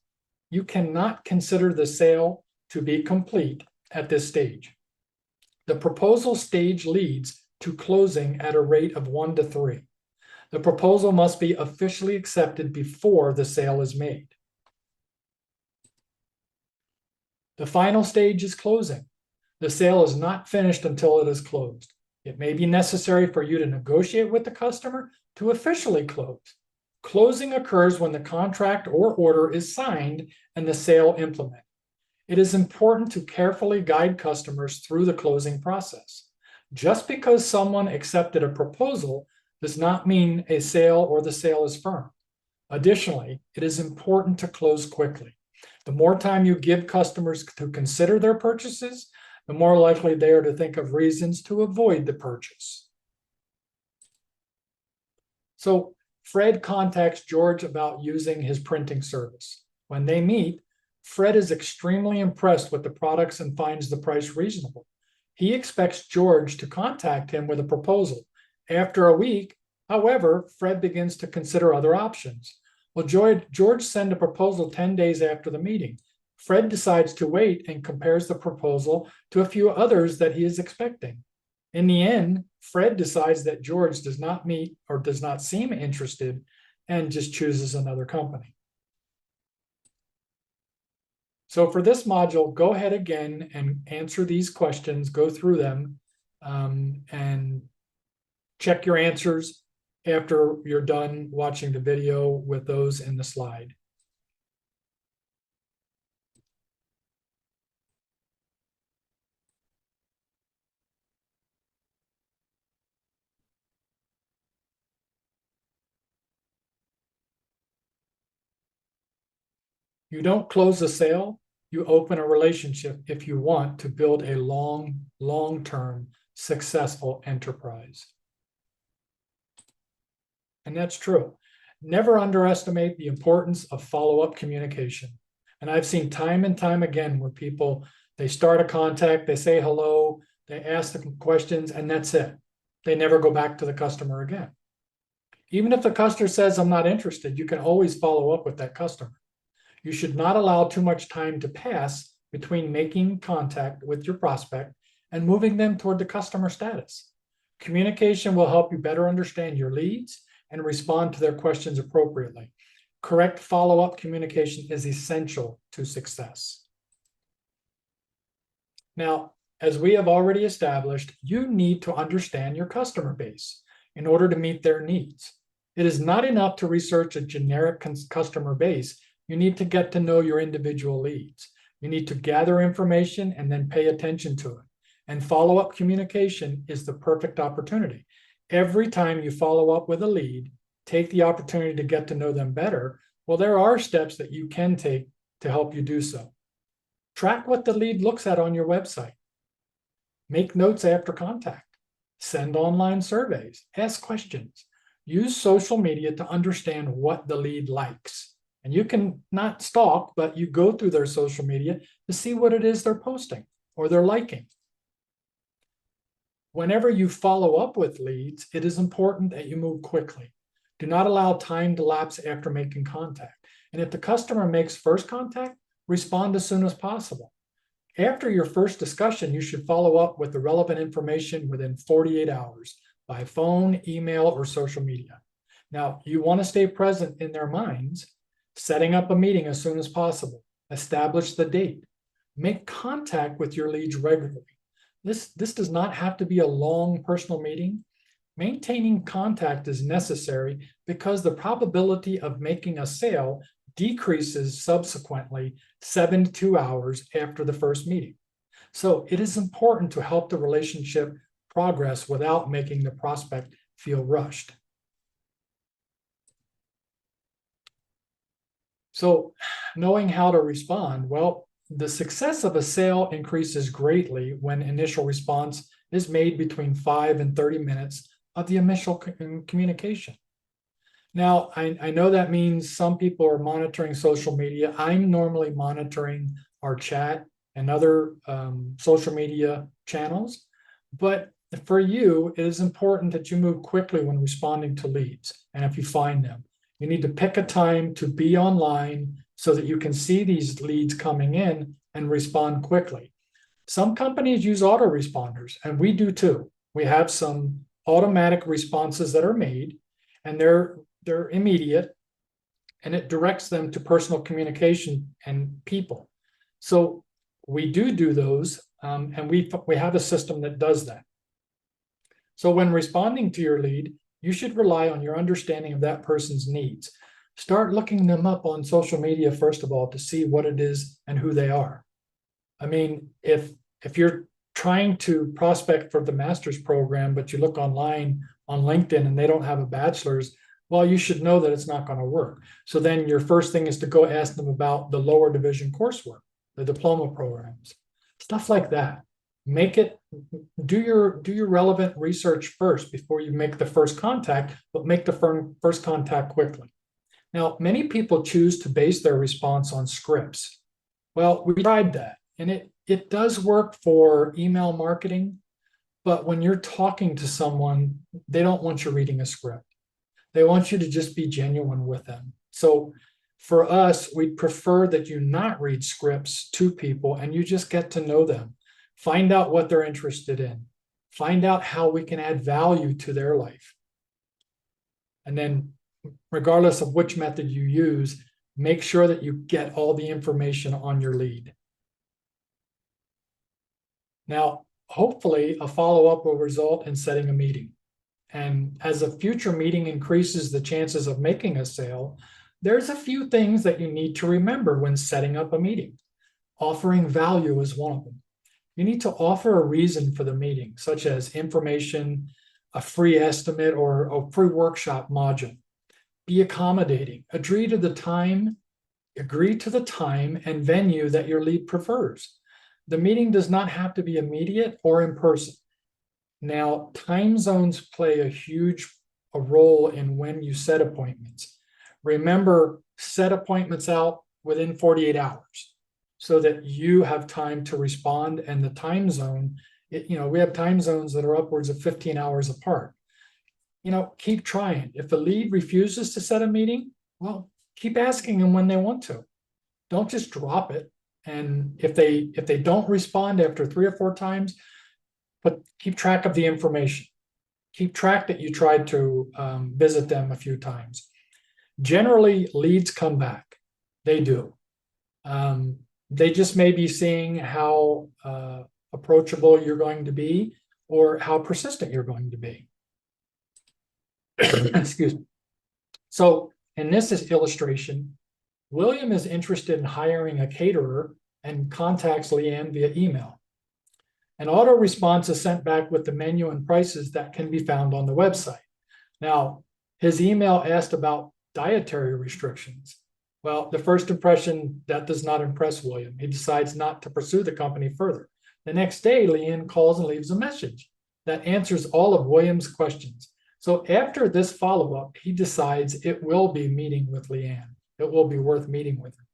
You cannot consider the sale to be complete at this stage. The proposal stage leads to closing at a rate of 1 to 3. The proposal must be officially accepted before the sale is made. The final stage is closing. The sale is not finished until it is closed. It may be necessary for you to negotiate with the customer to officially close. Closing occurs when the contract or order is signed and the sale implemented. It is important to carefully guide customers through the closing process. Just because someone accepted a proposal does not mean a sale or the sale is firm. Additionally, it is important to close quickly. The more time you give customers to consider their purchases, the more likely they are to think of reasons to avoid the purchase. So Fred contacts George about using his printing service. When they meet, Fred is extremely impressed with the products and finds the price reasonable. He expects George to contact him with a proposal. After a week, however, Fred begins to consider other options. Well, George sent a proposal 10 days after the meeting. Fred decides to wait and compares the proposal to a few others that he is expecting. In the end, Fred decides that George does not meet or does not seem interested and just chooses another company. So for this module, go ahead again and answer these questions, go through them, and check your answers after you're done watching the video with those in the slide. You don't close a sale, you open a relationship if you want to build a long-term successful enterprise. And that's true. Never underestimate the importance of follow-up communication. And I've seen time and time again where people, they start a contact, they say hello, they ask the questions, and that's it. They never go back to the customer again. Even if the customer says, I'm not interested, you can always follow up with that customer. You should not allow too much time to pass between making contact with your prospect and moving them toward the customer status. Communication will help you better understand your leads and respond to their questions appropriately. Correct follow-up communication is essential to success. Now, as we have already established, you need to understand your customer base in order to meet their needs. It is not enough to research a generic customer base. You need to get to know your individual leads. You need to gather information and then pay attention to it. And follow-up communication is the perfect opportunity. Every time you follow up with a lead, take the opportunity to get to know them better. Well, there are steps that you can take to help you do so. Track what the lead looks at on your website. Make notes after contact. Send online surveys. Ask questions. Use social media to understand what the lead likes. And you can not stalk, but you go through their social media to see what it is they're posting or they're liking. Whenever you follow up with leads, it is important that you move quickly. Do not allow time to lapse after making contact. And if the customer makes first contact, respond as soon as possible. After your first discussion, you should follow up with the relevant information within 48 hours by phone, email, or social media. Now, you want to stay present in their minds, setting up a meeting as soon as possible. Establish the date. Make contact with your leads regularly. This does not have to be a long personal meeting. Maintaining contact is necessary because the probability of making a sale decreases subsequently 72 hours after the first meeting. So it is important to help the relationship progress without making the prospect feel rushed. So knowing how to respond, well, the success of a sale increases greatly when initial response is made between 5 and 30 minutes of the initial communication. Now, I know that means some people are monitoring social media. I'm normally monitoring our chat and other social media channels. But for you, it is important that you move quickly when responding to leads. And if you find them, you need to pick a time to be online so that you can see these leads coming in and respond quickly. Some companies use autoresponders, and we do too. We have some automatic responses that are made, and they're immediate, and it directs them to personal communication and people. So we do those, and we have a system that does that. So when responding to your lead, you should rely on your understanding of that person's needs. Start looking them up on social media, first of all, to see what it is and who they are. I mean, if you're trying to prospect for the master's program, but you look online on LinkedIn and they don't have a bachelor's, well, you should know that it's not going to work. So then your first thing is to go ask them about the lower division coursework, the diploma programs, stuff like that. Do your relevant research first before you make the first contact, but make the first contact quickly. Now, many people choose to base their response on scripts. Well, we tried that, and it does work for email marketing, but when you're talking to someone, they don't want you reading a script. They want you to just be genuine with them. So for us, we prefer that you not read scripts to people and you just get to know them. Find out what they're interested in. Find out how we can add value to their life. And then, regardless of which method you use, make sure that you get all the information on your lead. Now, hopefully, a follow-up will result in setting a meeting. And as a future meeting increases the chances of making a sale, there's a few things that you need to remember when setting up a meeting. Offering value is one of them. You need to offer a reason for the meeting, such as information, a free estimate, or a free workshop module. Be accommodating. Agree to the time and venue that your lead prefers. The meeting does not have to be immediate or in person. Now, time zones play a role in when you set appointments. Remember, set appointments out within 48 hours so that you have time to respond. And the time zone, we have time zones that are upwards of 15 hours apart. Keep trying. If the lead refuses to set a meeting, well, keep asking them when they want to. Don't just drop it. And if they don't respond after 3 or 4 times, but keep track of the information. Keep track that you tried to visit them a few times. Generally, leads come back. They do. They just may be seeing how approachable you're going to be or how persistent you're going to be. Excuse me. So in this illustration, William is interested in hiring a caterer and contacts Leanne via email. An auto response is sent back with the menu and prices that can be found on the website. Now, his email asked about dietary restrictions. Well, the first impression, that does not impress William. He decides not to pursue the company further. The next day, Leanne calls and leaves a message that answers all of William's questions. So after this follow-up, he decides it will be meeting with Leanne. It will be worth meeting with her.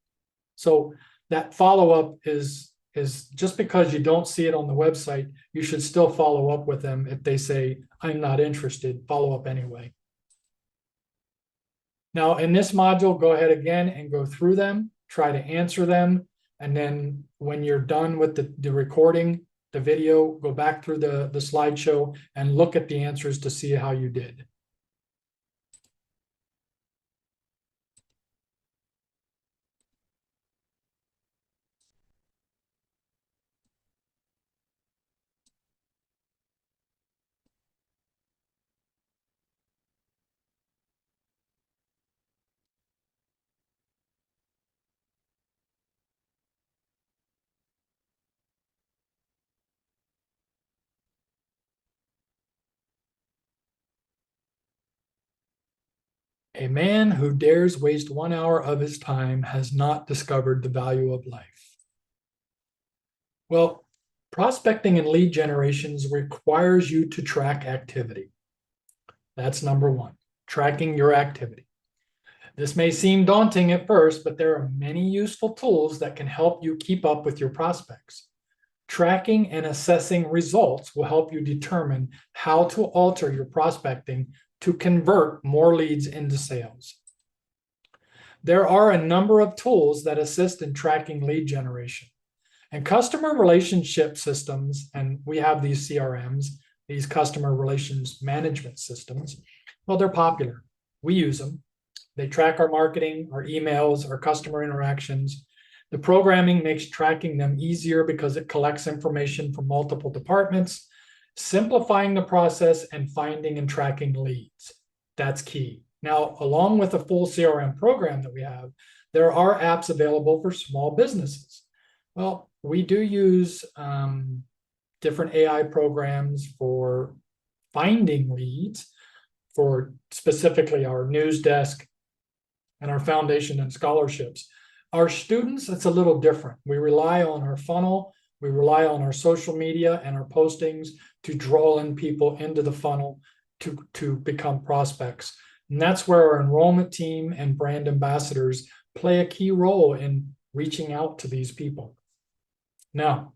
So that follow-up is just because you don't see it on the website, you should still follow up with them. If they say, I'm not interested, follow up anyway. Now in this module, go ahead again and go through them, try to answer them. And then when you're done with the recording, the video, go back through the slideshow and look at the answers to see how you did. A man who dares waste 1 hour of his time has not discovered the value of life. Well, prospecting and lead generations requires you to track activity. That's number one, tracking your activity. This may seem daunting at first, but there are many useful tools that can help you keep up with your prospects. Tracking and assessing results will help you determine how to alter your prospecting to convert more leads into sales. There are a number of tools that assist in tracking lead generation. And customer relationship systems, and we have these CRMs, these customer relations management systems, well, they're popular. We use them. They track our marketing, our emails, our customer interactions. The programming makes tracking them easier because it collects information from multiple departments, simplifying the process and finding and tracking leads. That's key. Now, along with a full CRM program that we have, there are apps available for small businesses. Well, we do use different AI programs for finding leads, for specifically our news desk and our foundation and scholarships. Our students, it's a little different. We rely on our funnel, we rely on our social media and our postings to draw in people into the funnel to become prospects. And that's where our enrollment team and brand ambassadors play a key role in reaching out to these people. Now,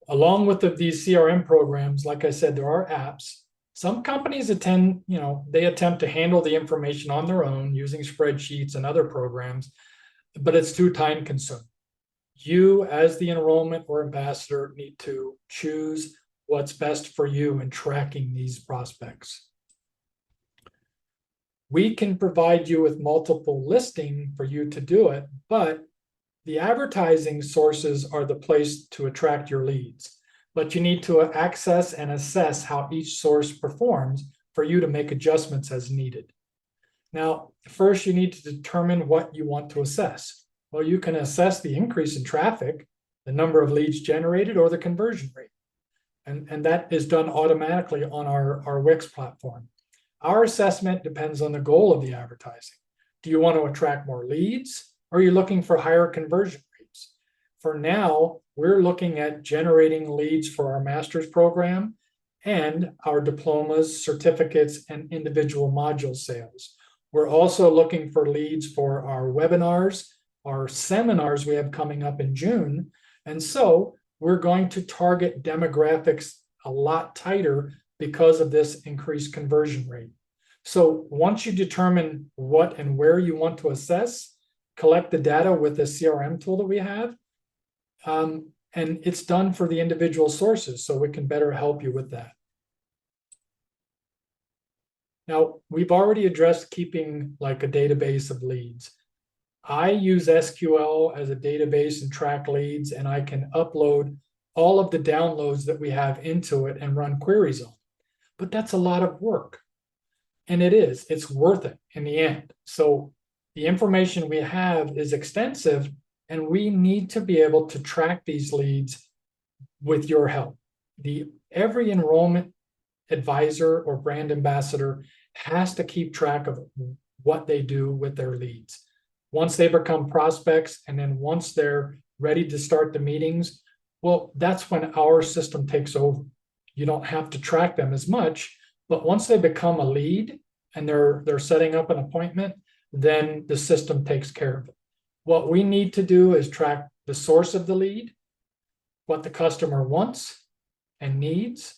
along with these CRM programs, like I said, there are apps. Some companies attempt to handle the information on their own using spreadsheets and other programs, but it's too time consuming. You, as the enrollment or ambassador, need to choose what's best for you in tracking these prospects. We can provide you with multiple listing for you to do it, but the advertising sources are the place to attract your leads. But you need to access and assess how each source performs for you to make adjustments as needed. Now, first you need to determine what you want to assess. Well, you can assess the increase in traffic, the number of leads generated, or the conversion rate. And that is done automatically on our Wix platform. Our assessment depends on the goal of the advertising. Do you want to attract more leads, or are you looking for higher conversion rates? For now, we're looking at generating leads for our master's program and our diplomas, certificates, and individual module sales. We're also looking for leads for our webinars, our seminars we have coming up in June. And so we're going to target demographics a lot tighter because of this increased conversion rate. So once you determine what and where you want to assess, collect the data with the CRM tool that we have, and it's done for the individual sources, so we can better help you with that. Now, we've already addressed keeping like a database of leads. I use SQL as a database and track leads, and I can upload all of the downloads that we have into it and run queries on. But that's a lot of work. And it's worth it in the end. So the information we have is extensive, and we need to be able to track these leads with your help. every enrollment advisor or brand ambassador has to keep track of what they do with their leads. Once they become prospects, and then once they're ready to start the meetings, well, that's when our system takes over. You don't have to track them as much, but once they become a lead and they're setting up an appointment, then the system takes care of it. What we need to do is track the source of the lead, what the customer wants and needs,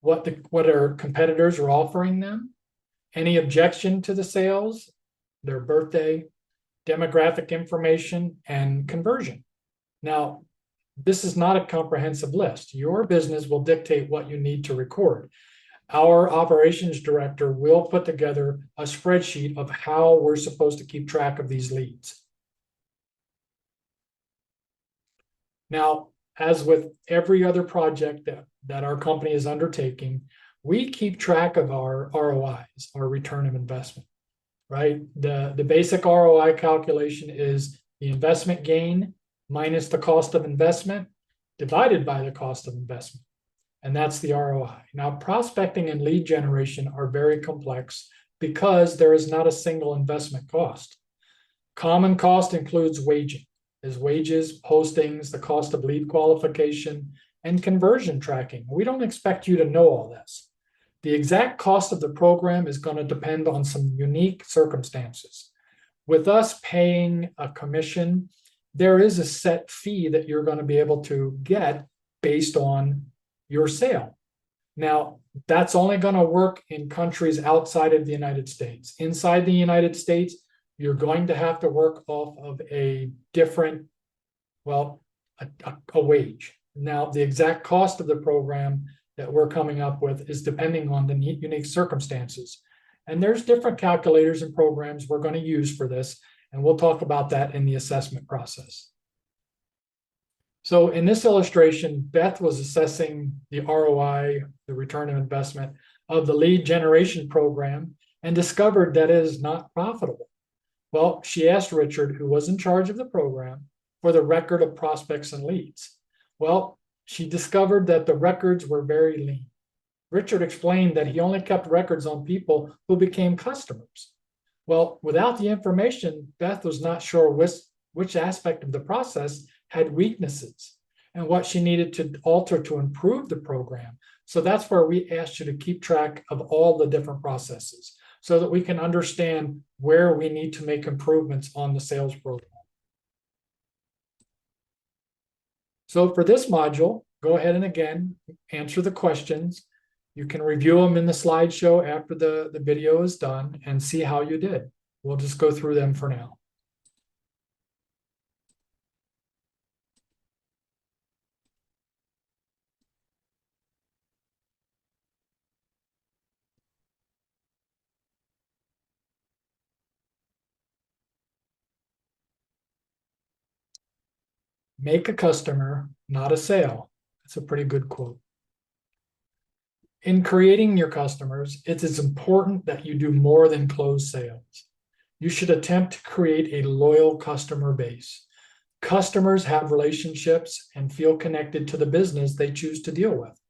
what our competitors are offering them, any objection to the sales, their birthday, demographic information, and conversion. Now, this is not a comprehensive list. Your business will dictate what you need to record. Our operations director will put together a spreadsheet of how we're supposed to keep track of these leads. Now, as with every other project that our company is undertaking, we keep track of our ROIs, our return of investment, right? The basic ROI calculation is the investment gain minus the cost of investment divided by the cost of investment. And that's the ROI. Now, prospecting and lead generation are very complex because there is not a single investment cost. Common cost includes waging, as wages, postings, the cost of lead qualification, and conversion tracking. We don't expect you to know all this. The exact cost of the program is going to depend on some unique circumstances. With us paying a commission, there is a set fee that you're going to be able to get based on your sale. Now, that's only going to work in countries outside of the United States. Inside the United States, you're going to have to work off of a different, well, a wage. Now, the exact cost of the program that we're coming up with is depending on the unique circumstances. And there's different calculators and programs we're going to use for this, and we'll talk about that in the assessment process. So in this illustration, Beth was assessing the ROI, the return of investment of the lead generation program, and discovered that it is not profitable. Well, she asked Richard, who was in charge of the program, for the record of prospects and leads. Well, she discovered that the records were very lean. Richard explained that he only kept records on people who became customers. Well, without the information, Beth was not sure which aspect of the process had weaknesses and what she needed to alter to improve the program. So that's where we asked you to keep track of all the different processes so that we can understand where we need to make improvements on the sales program. So for this module, go ahead and again, answer the questions. You can review them in the slideshow after the video is done and see how you did. We'll just go through them for now. Make a customer, not a sale. That's a pretty good quote. In creating your customers, it is important that you do more than close sales. You should attempt to create a loyal customer base. Customers have relationships and feel connected to the business they choose to deal with.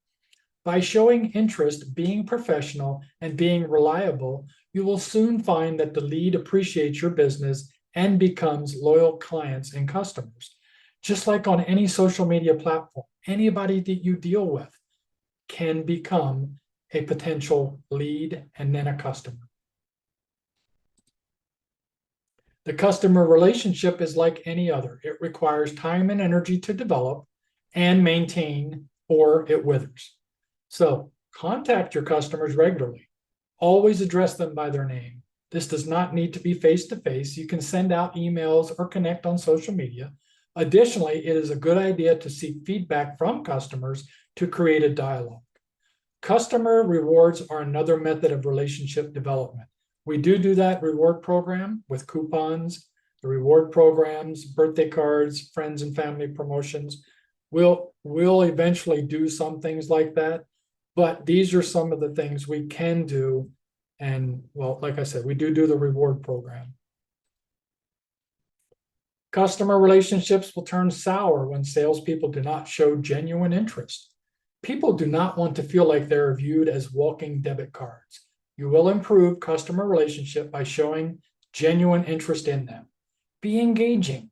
By showing interest, being professional, and being reliable, you will soon find that the lead appreciates your business and becomes loyal clients and customers. Just like on any social media platform, anybody that you deal with can become a potential lead and then a customer. The customer relationship is like any other. It requires time and energy to develop and maintain, or it withers. So contact your customers regularly. Always address them by their name. This does not need to be face-to-face. You can send out emails or connect on social media. Additionally, it is a good idea to seek feedback from customers to create a dialogue. Customer rewards are another method of relationship development. We do that reward program with coupons, the reward programs, birthday cards, friends and family promotions. We'll eventually do some things like that, but these are some of the things we can do. And well, like I said, we do the reward program. Customer relationships will turn sour when salespeople do not show genuine interest. People do not want to feel like they're viewed as walking debit cards. You will improve customer relationship by showing genuine interest in them. Be engaging.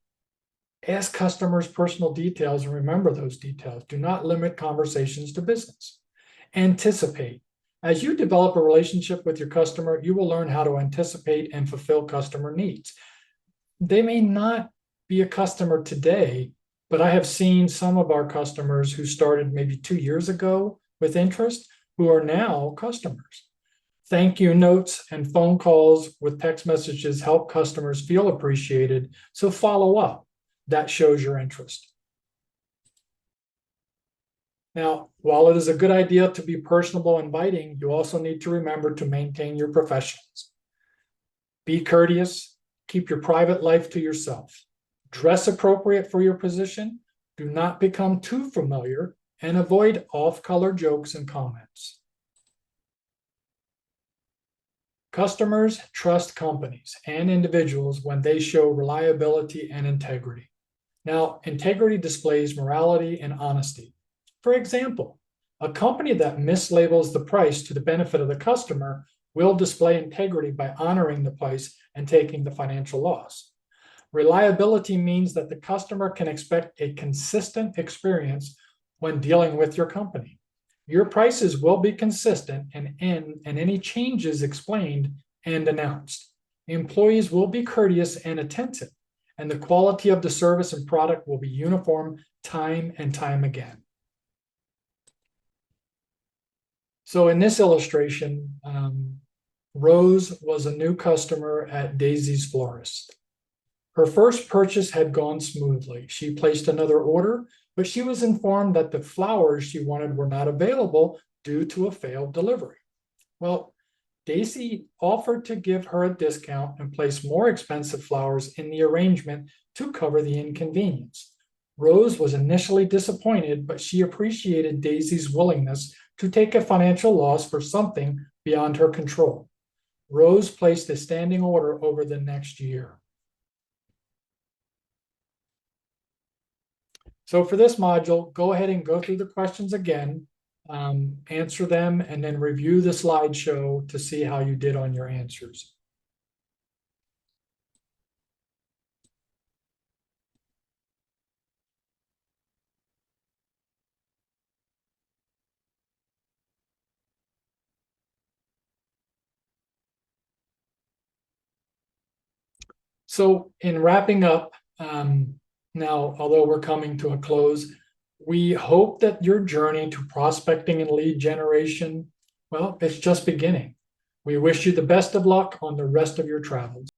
Ask customers personal details and remember those details. Do not limit conversations to business. Anticipate. As you develop a relationship with your customer, you will learn how to anticipate and fulfill customer needs. They may not be a customer today, but I have seen some of our customers who started maybe 2 years ago with interest who are now customers. Thank you notes and phone calls with text messages help customers feel appreciated, so follow up. That shows your interest. Now, while it is a good idea to be personable and inviting, you also need to remember to maintain your professionalism. Be courteous, keep your private life to yourself. Dress appropriate for your position. Do not become too familiar and avoid off-color jokes and comments. Customers trust companies and individuals when they show reliability and integrity. Now, integrity displays morality and honesty. For example, a company that mislabels the price to the benefit of the customer will display integrity by honoring the price and taking the financial loss. Reliability means that the customer can expect a consistent experience when dealing with your company. Your prices will be consistent and any changes explained and announced. Employees will be courteous and attentive, and the quality of the service and product will be uniform time and time again. So in this illustration, Rose was a new customer at Daisy's Florist. Her first purchase had gone smoothly. She placed another order, but she was informed that the flowers she wanted were not available due to a failed delivery. Well, Daisy offered to give her a discount and place more expensive flowers in the arrangement to cover the inconvenience. Rose was initially disappointed, but she appreciated Daisy's willingness to take a financial loss for something beyond her control. Rose placed a standing order over the next year. So for this module, go ahead and go through the questions again, answer them, and then review the slideshow to see how you did on your answers. So in wrapping up, now, although we're coming to a close, we hope that your journey to prospecting and lead generation, well, it's just beginning. We wish you the best of luck on the rest of your travels.